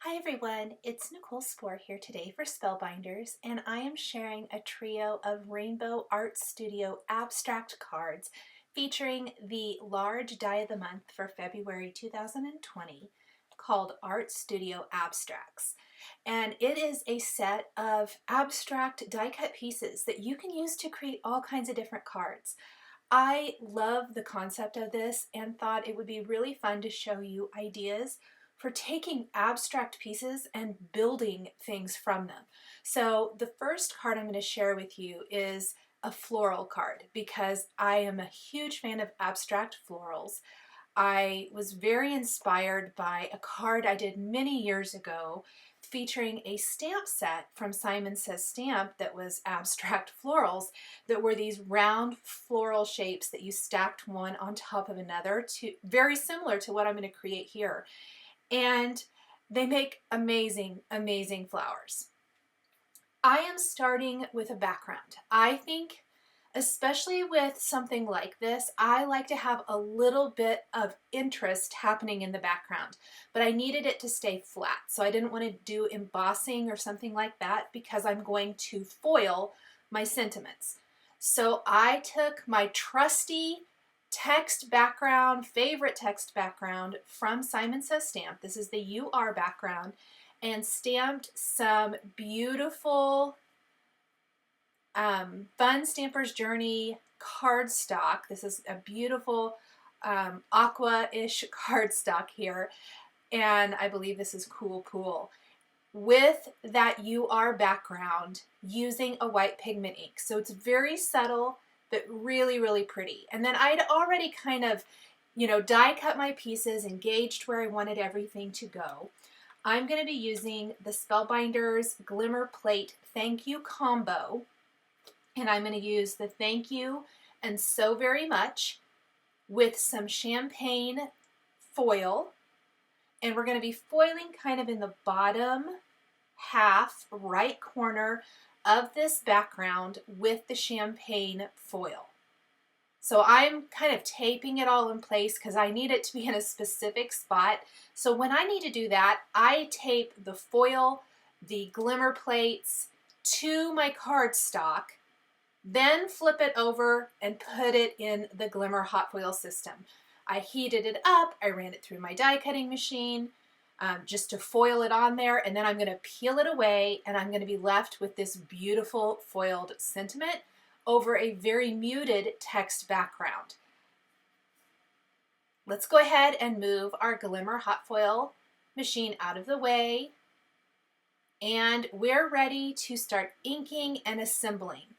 Hi everyone, it's Nicole Spohr here today for Spellbinders, and I am sharing a trio of Rainbow Art Studio abstract cards featuring the large die of the month for February 2020 called Art Studio Abstracts. And it is a set of abstract die cut pieces that you can use to create all kinds of different cards. I love the concept of this and thought it would be really fun to show you ideas for taking abstract pieces and building things from them. So the first card I'm going to share with you is a floral card because I am a huge fan of abstract florals. I was very inspired by a card I did many years ago featuring a stamp set from Simon Says Stamp that was abstract florals that were these round floral shapes that you stacked one on top of another, to very similar to what I'm going to create here. And they make amazing, amazing flowers. I am starting with a background. I think, especially with something like this, I like to have a little bit of interest happening in the background, but I needed it to stay flat. So I didn't want to do embossing or something like that because I'm going to foil my sentiments. So I took my trusty text background, favorite text background from Simon Says Stamp. This is the UR background, and stamped some beautiful Fun Stamper's Journey cardstock. This is a beautiful aqua-ish cardstock here, and I believe this is cool with that UR background using a white pigment ink. So it's very subtle, but really, really pretty. And then I'd already kind of, die cut my pieces and gauged where I wanted everything to go. I'm going to be using the Spellbinders Glimmer Plate Thank You combo. And I'm going to use the Thank You and So Very Much with some champagne foil. And we're going to be foiling kind of in the bottom half right corner of this background with the champagne foil. So I'm kind of taping it all in place because I need it to be in a specific spot. So when I need to do that, I tape the foil, the glimmer plates to my cardstock, then flip it over and put it in the Glimmer hot foil system. I heated it up, I ran it through my die cutting machine, just to foil it on there, and then I'm going to peel it away, and I'm going to be left with this beautiful foiled sentiment over a very muted text background. Let's go ahead and move our Glimmer hot foil machine out of the way, and we're ready to start inking and assembling.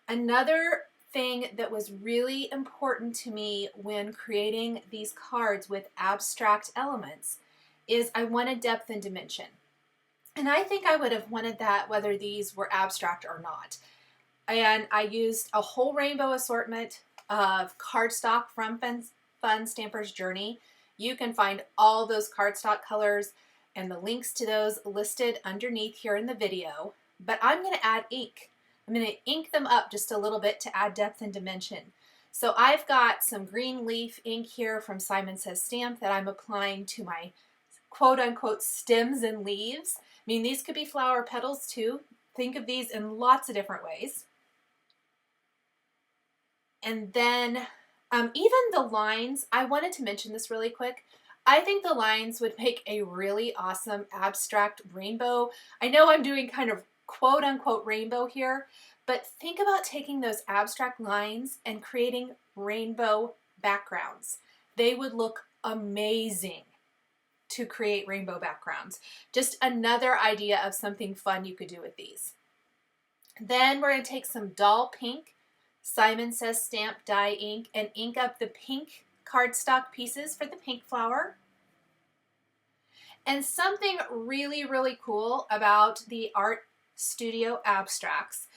Another thing that was really important to me when creating these cards with abstract elements is I wanted depth and dimension. And I think I would have wanted that whether these were abstract or not. And I used a whole rainbow assortment of cardstock from Fun Stamper's Journey. You can find all those cardstock colors and the links to those listed underneath here in the video. But I'm going to add ink. I'm going to ink them up just a little bit to add depth and dimension. So I've got some green leaf ink here from Simon Says Stamp that I'm applying to my quote-unquote stems and leaves. I mean, these could be flower petals too. Think of these in lots of different ways. And then even the lines, I wanted to mention this really quick. I think the lines would make a really awesome abstract rainbow. I know I'm doing kind of quote-unquote rainbow here, but think about taking those abstract lines and creating rainbow backgrounds. They would look amazing to create rainbow backgrounds. Just another idea of something fun you could do with these. Then we're going to take some Doll Pink Simon Says Stamp dye ink and ink up the pink cardstock pieces for the pink flower. And something really, really cool about the Art Studio abstracts,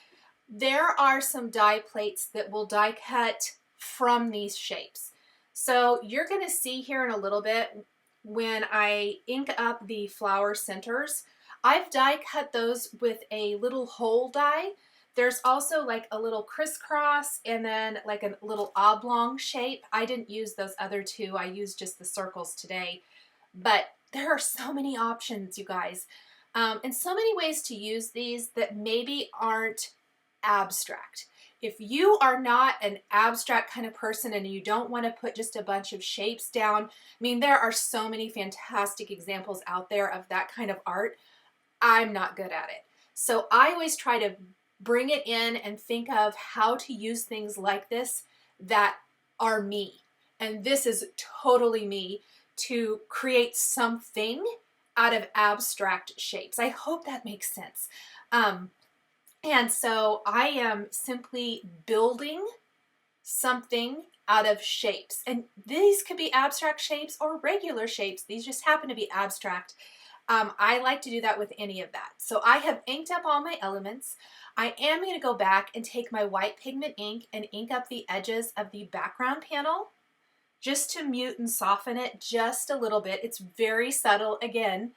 there are some die plates that will die cut from these shapes. So you're going to see here in a little bit when I ink up the flower centers, I've die cut those with a little hole die. There's also like a little crisscross and then like a little oblong shape. I didn't use those other two. I used just the circles today. But There are so many options, you guys, and so many ways to use these that maybe aren't abstract. If you are not an abstract kind of person and you don't want to put just a bunch of shapes down, I mean, there are so many fantastic examples out there of that kind of art. I'm not good at it. So I always try to bring it in and think of how to use things like this that are me. And this is totally me, to create something out of abstract shapes. I hope that makes sense. And so I am simply building something out of shapes. And these could be abstract shapes or regular shapes. These just happen to be abstract. I like to do that with any of that. So I have inked up all my elements. I am going to go back and take my white pigment ink and ink up the edges of the background panel just to mute and soften it just a little bit. It's very subtle again,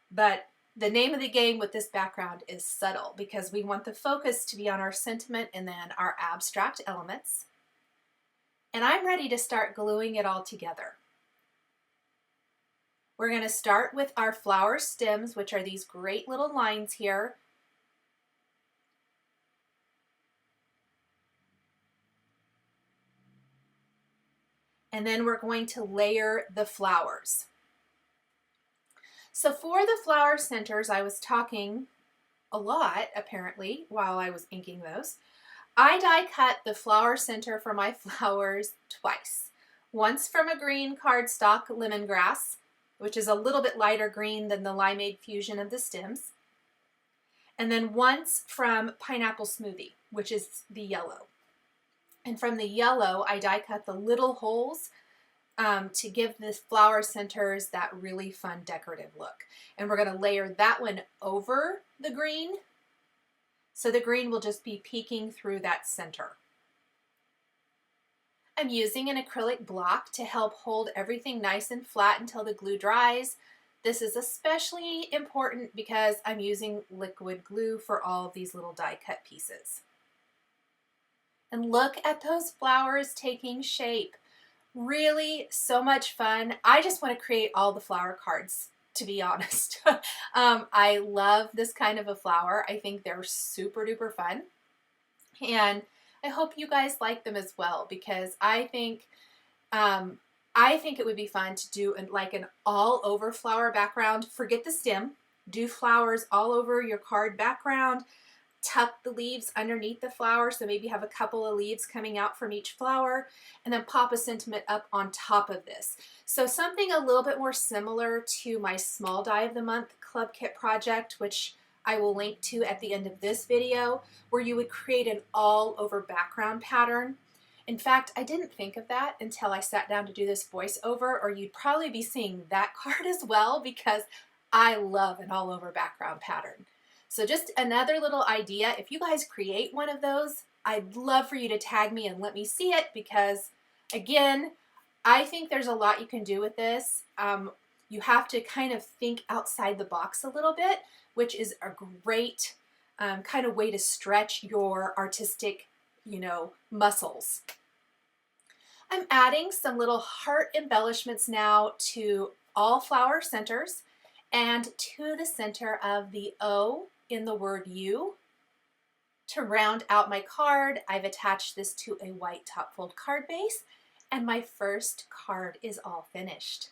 but the name of the game with this background is subtle, because we want the focus to be on our sentiment and then our abstract elements. And I'm ready to start gluing it all together. We're going to start with our flower stems, which are these great little lines here. And then we're going to layer the flowers. So for the flower centers, I was talking a lot, apparently, while I was inking those. I die cut the flower center for my flowers twice. Once from a green cardstock lemongrass, which is a little bit lighter green than the limeade fusion of the stems. And then once from pineapple smoothie, which is the yellow. And from the yellow, I die cut the little holes to give the flower centers that really fun decorative look. And we're going to layer that one over the green, so the green will just be peeking through that center. I'm using an acrylic block to help hold everything nice and flat until the glue dries. This is especially important because I'm using liquid glue for all of these little die cut pieces. And look at those flowers taking shape. Really so much fun. I just want to create all the flower cards, to be honest. I love this kind of a flower. I think they're super duper fun. And I hope you guys like them as well, because I think it would be fun to do like an all over flower background. Forget the stem. Do flowers all over your card background. Tuck the leaves underneath the flower, so maybe have a couple of leaves coming out from each flower, and then pop a sentiment up on top of this. So something a little bit more similar to my small die of the month club kit project, which I will link to at the end of this video, where you would create an all over background pattern. In fact, I didn't think of that until I sat down to do this voiceover, or you'd probably be seeing that card as well, because I love an all over background pattern. So just another little idea. If you guys create one of those, I'd love for you to tag me and let me see it, because again, I think there's a lot you can do with this. You have to kind of think outside the box a little bit, which is a great kind of way to stretch your artistic, muscles. I'm adding some little heart embellishments now to all flower centers and to the center of the O in the word you. To round out my card, I've attached this to a white top fold card base, and my first card is all finished.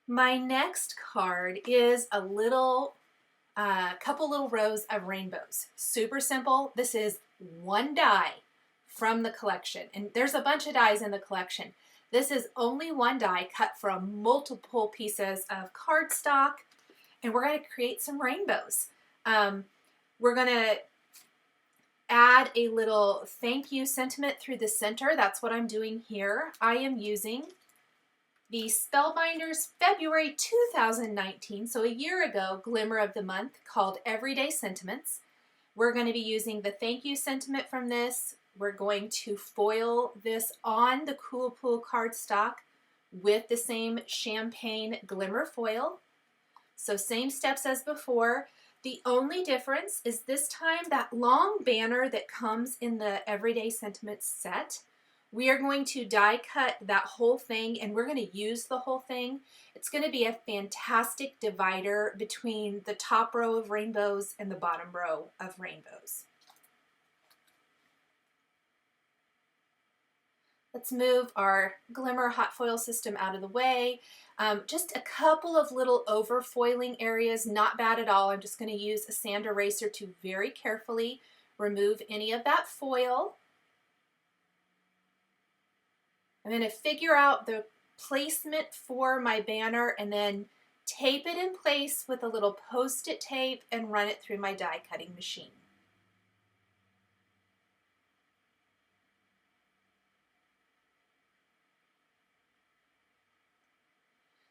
My next card is a couple little rows of rainbows. Super simple. This is one die from the collection, and there's a bunch of dies in the collection. This is only one die cut from multiple pieces of cardstock, and we're going to create some rainbows. We're going to add a little thank you sentiment through the center. That's what I'm doing here. I am using the Spellbinders February 2019, so a year ago, Glimmer of the month, called Everyday Sentiments. We're going to be using the thank you sentiment from this. We're going to foil this on the Cool Pool cardstock with the same champagne glimmer foil. So same steps as before. The only difference is this time that long banner that comes in the Everyday Sentiments set, We are going to die cut that whole thing, and we're going to use the whole thing. It's going to be a fantastic divider between the top row of rainbows and the bottom row of rainbows. Let's move our Glimmer hot foil system out of the way. Just a couple of little overfoiling areas, not bad at all. I'm just going to use a sand eraser to very carefully remove any of that foil. I'm going to figure out the placement for my banner and then tape it in place with a little post-it tape and run it through my die cutting machine.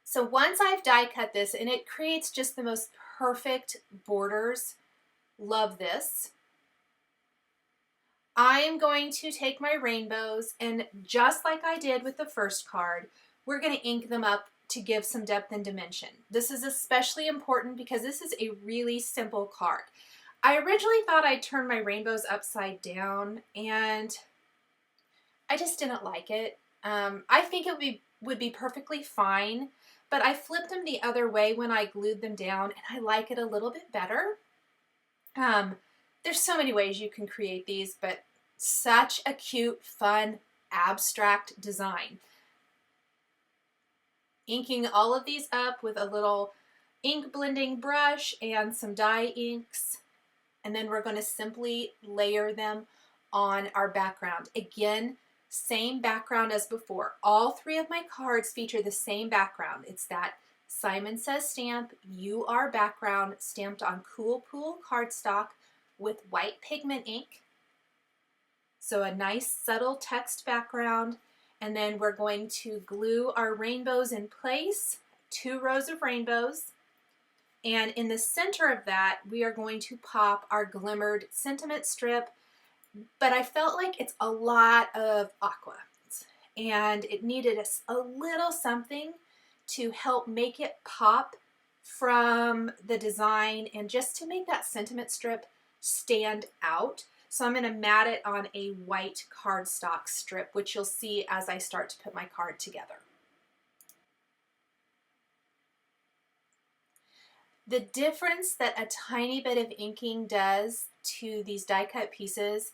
So once I've die cut this, and it creates just the most perfect borders, love this, I am going to take my rainbows, and just like I did with the first card, we're going to ink them up to give some depth and dimension. This is especially important because this is a really simple card. I originally thought I'd turn my rainbows upside down, and I just didn't like it. I think it would be perfectly fine, but I flipped them the other way when I glued them down, and I like it a little bit better. There's so many ways you can create these, but such a cute, fun, abstract design. Inking all of these up with a little ink blending brush and some dye inks, and then we're going to simply layer them on our background. Again, same background as before. All three of my cards feature the same background. It's that Simon Says stamp, You Are background, stamped on Cool Pool cardstock with white pigment ink. So a nice subtle text background, and then we're going to glue our rainbows in place, 2 rows of rainbows, and in the center of that we are going to pop our glimmered sentiment strip, but I felt like it's a lot of aqua and it needed a little something to help make it pop from the design and just to make that sentiment strip stand out. So I'm going to mat it on a white cardstock strip, which you'll see as I start to put my card together. The difference that a tiny bit of inking does to these die cut pieces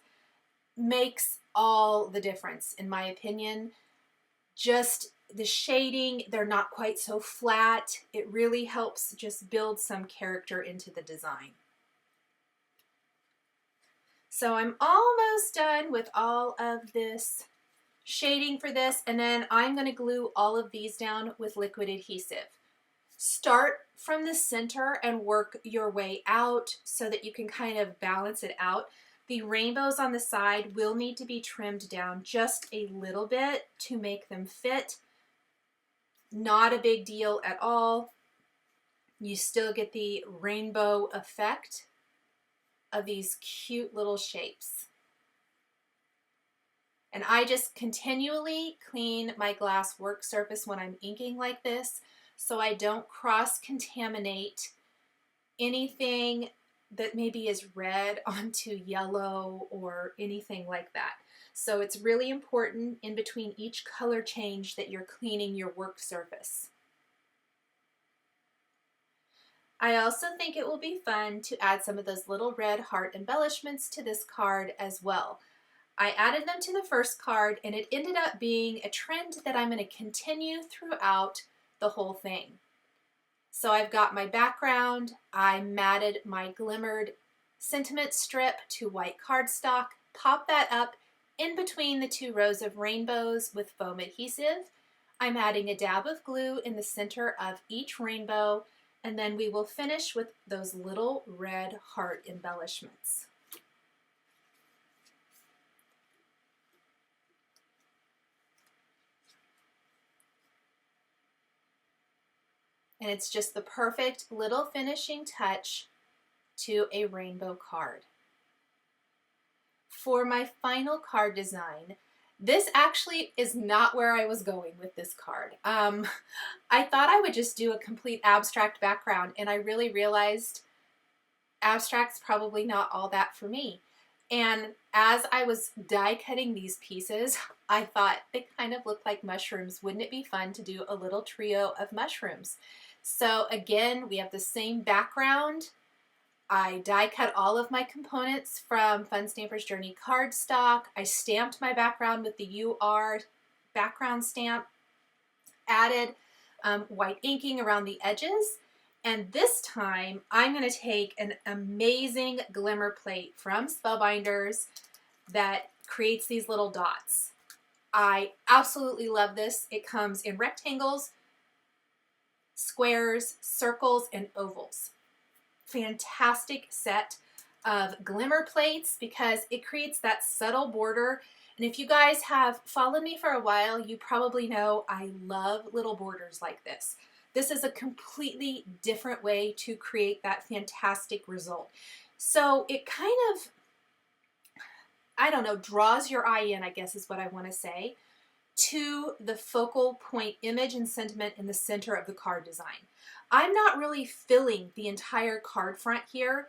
makes all the difference, in my opinion. Just the shading, they're not quite so flat. It really helps just build some character into the design. So I'm almost done with all of this shading for this, and then I'm going to glue all of these down with liquid adhesive. Start from the center and work your way out so that you can kind of balance it out. The rainbows on the side will need to be trimmed down just a little bit to make them fit. Not a big deal at all. You still get the rainbow effect of these cute little shapes. And I just continually clean my glass work surface when I'm inking like this so I don't cross-contaminate anything that maybe is red onto yellow or anything like that. So it's really important in between each color change that you're cleaning your work surface. I also think it will be fun to add some of those little red heart embellishments to this card as well. I added them to the first card, and it ended up being a trend that I'm going to continue throughout the whole thing. So I've got my background, I matted my glimmered sentiment strip to white cardstock, pop that up in between the 2 rows of rainbows with foam adhesive. I'm adding a dab of glue in the center of each rainbow, and then we will finish with those little red heart embellishments. And it's just the perfect little finishing touch to a rainbow card. For my final card design, this actually is not where I was going with this card. I thought I would just do a complete abstract background, and I really realized abstract's probably not all that for me. And as I was die cutting these pieces, I thought they kind of look like mushrooms. Wouldn't it be fun to do a little trio of mushrooms? So again, we have the same background. I die cut all of my components from Fun Stamper's Journey cardstock. I stamped my background with the UR background stamp, added white inking around the edges. And this time I'm going to take an amazing glimmer plate from Spellbinders that creates these little dots. I absolutely love this. It comes in rectangles, squares, circles, and ovals. Fantastic set of glimmer plates because it creates that subtle border. And if you guys have followed me for a while, you probably know I love little borders like this. This is a completely different way to create that fantastic result. So it kind of, I don't know, draws your eye in, I guess is what I want to say, to the focal point image and sentiment in the center of the card design. I'm not really filling the entire card front here,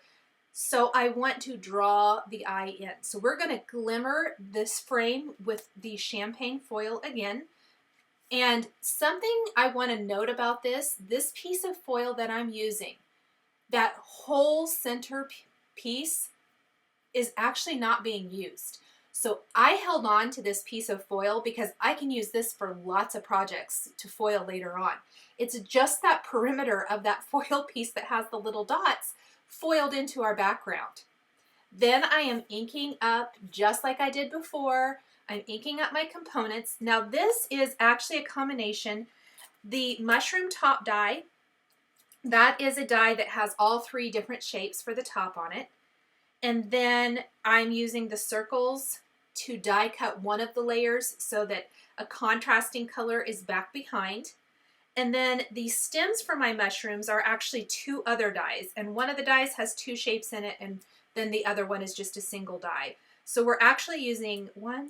so I want to draw the eye in. So we're going to glimmer this frame with the champagne foil again. And something I want to note about this piece of foil that I'm using, that whole center piece is actually not being used. So I held on to this piece of foil because I can use this for lots of projects to foil later on. It's just that perimeter of that foil piece that has the little dots foiled into our background. Then I am inking up just like I did before. I'm inking up my components. Now this is actually a combination. The mushroom top die, that is a die that has all 3 different shapes for the top on it. And then I'm using the circles to die cut one of the layers so that a contrasting color is back behind. And then the stems for my mushrooms are actually 2 other dies. And one of the dies has 2 shapes in it, and then the other one is just a single die. So we're actually using 4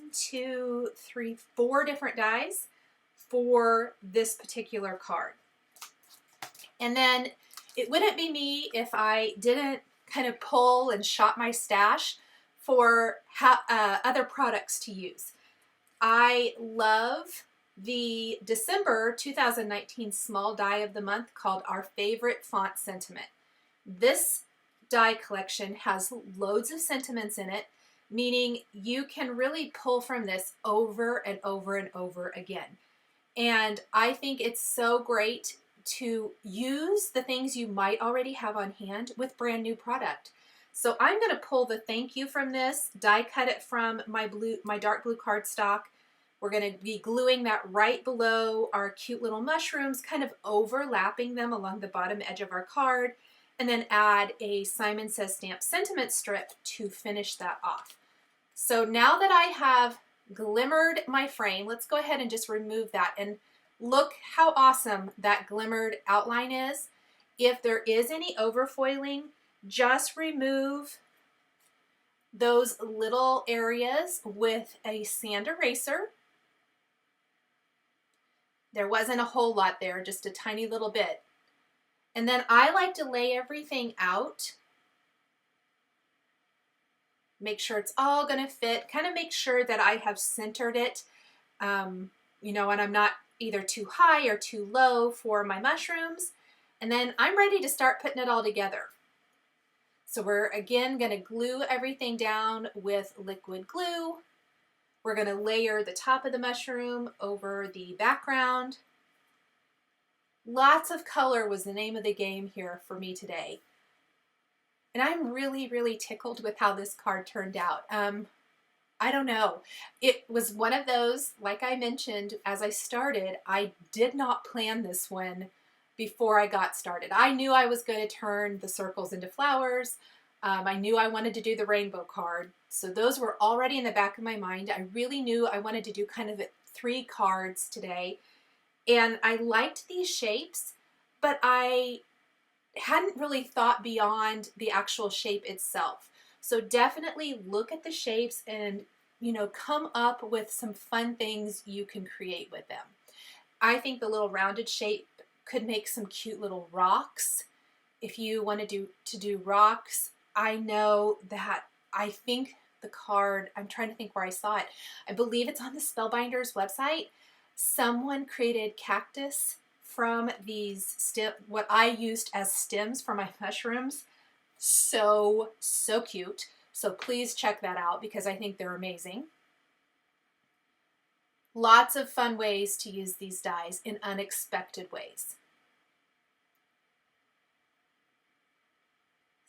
different dies for this particular card. And then it wouldn't be me if I didn't kind of pull and shop my stash for other products to use. I love the December 2019 small die of the month called Our Favorite Font Sentiment. This die collection has loads of sentiments in it, meaning you can really pull from this over and over and over again. And I think it's so great to use the things you might already have on hand with brand new product. So I'm going to pull the thank you from this, die cut it from my dark blue cardstock. We're going to be gluing that right below our cute little mushrooms, kind of overlapping them along the bottom edge of our card, and then add a Simon Says stamp sentiment strip to finish that off. So now that I have glimmered my frame, let's go ahead and just remove that, and look how awesome that glimmered outline is. If there is any overfoiling, just remove those little areas with a sand eraser. There wasn't a whole lot there, just a tiny little bit. And then I like to lay everything out. Make sure it's all going to fit. Kind of make sure that I have centered it, you know, and I'm not either too high or too low for my mushrooms. And then I'm ready to start putting it all together. So we're again going to glue everything down with liquid glue. We're going to layer the top of the mushroom over the background. Lots of color was the name of the game here for me today. And I'm really, really tickled with how this card turned out. I don't know. It was one of those, like I mentioned, as I started, I did not plan this one before I got started. I knew I was going to turn the circles into flowers. I knew I wanted to do the rainbow card. So those were already in the back of my mind. I really knew I wanted to do kind of 3 cards today. And I liked these shapes, but I hadn't really thought beyond the actual shape itself. So definitely look at the shapes and, you know, come up with some fun things you can create with them. I think the little rounded shape could make some cute little rocks. If you want to do rocks, I know that I think the card. I'm trying to think where I saw it. I believe it's on the Spellbinders website. Someone created cactus from these what I used as stems for my mushrooms. So cute. So please check that out because I think they're amazing. Lots of fun ways to use these dies in unexpected ways.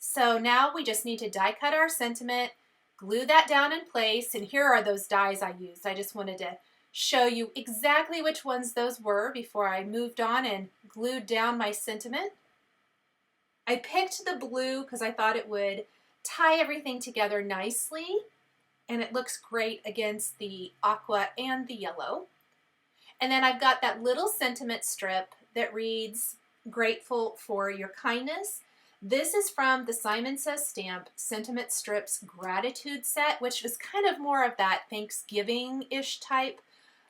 So now we just need to die cut our sentiment, glue that down in place, and here are those dies I used. I just wanted to show you exactly which ones those were before I moved on and glued down my sentiment. I picked the blue because I thought it would tie everything together nicely, and it looks great against the aqua and the yellow. And then I've got that little sentiment strip that reads, "Grateful for your kindness." This is from the Simon Says Stamp Sentiment Strips Gratitude Set, which is kind of more of that Thanksgiving-ish type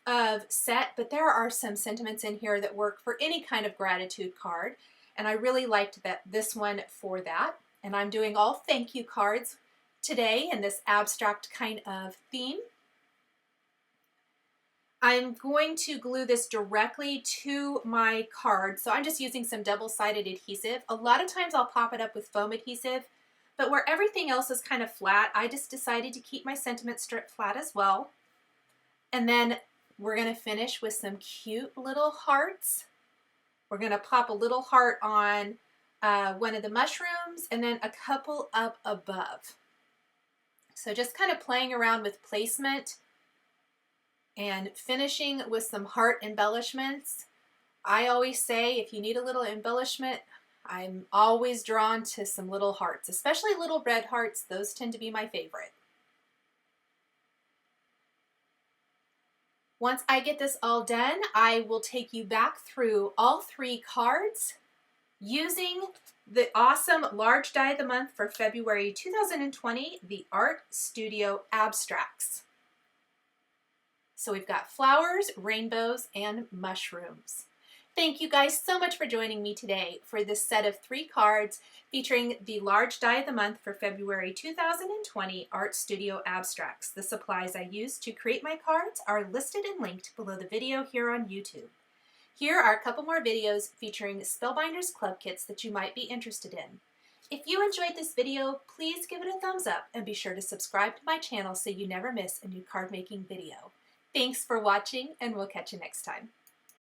of set, but there are some sentiments in here that work for any kind of gratitude card, and I really liked this one for that. And I'm doing all thank you cards today in this abstract kind of theme. I'm going to glue this directly to my card, so I'm just using some double-sided adhesive. A lot of times I'll pop it up with foam adhesive, but where everything else is kind of flat, I just decided to keep my sentiment strip flat as well. And then we're going to finish with some cute little hearts. We're going to pop a little heart on one of the mushrooms and then a couple up above. So just kind of playing around with placement and finishing with some heart embellishments. I always say if you need a little embellishment, I'm always drawn to some little hearts, especially little red hearts. Those tend to be my favorite. Once I get this all done, I will take you back through all 3 cards using the awesome large die of the month for February 2020, the Art Studio Abstracts. So we've got flowers, rainbows, and mushrooms. Thank you guys so much for joining me today for this set of 3 cards featuring the large die of the month for February 2020 Art Studio Abstracts. The supplies I used to create my cards are listed and linked below the video here on YouTube. Here are a couple more videos featuring Spellbinders club kits that you might be interested in. If you enjoyed this video, please give it a thumbs up and be sure to subscribe to my channel so you never miss a new card making video. Thanks for watching, and we'll catch you next time.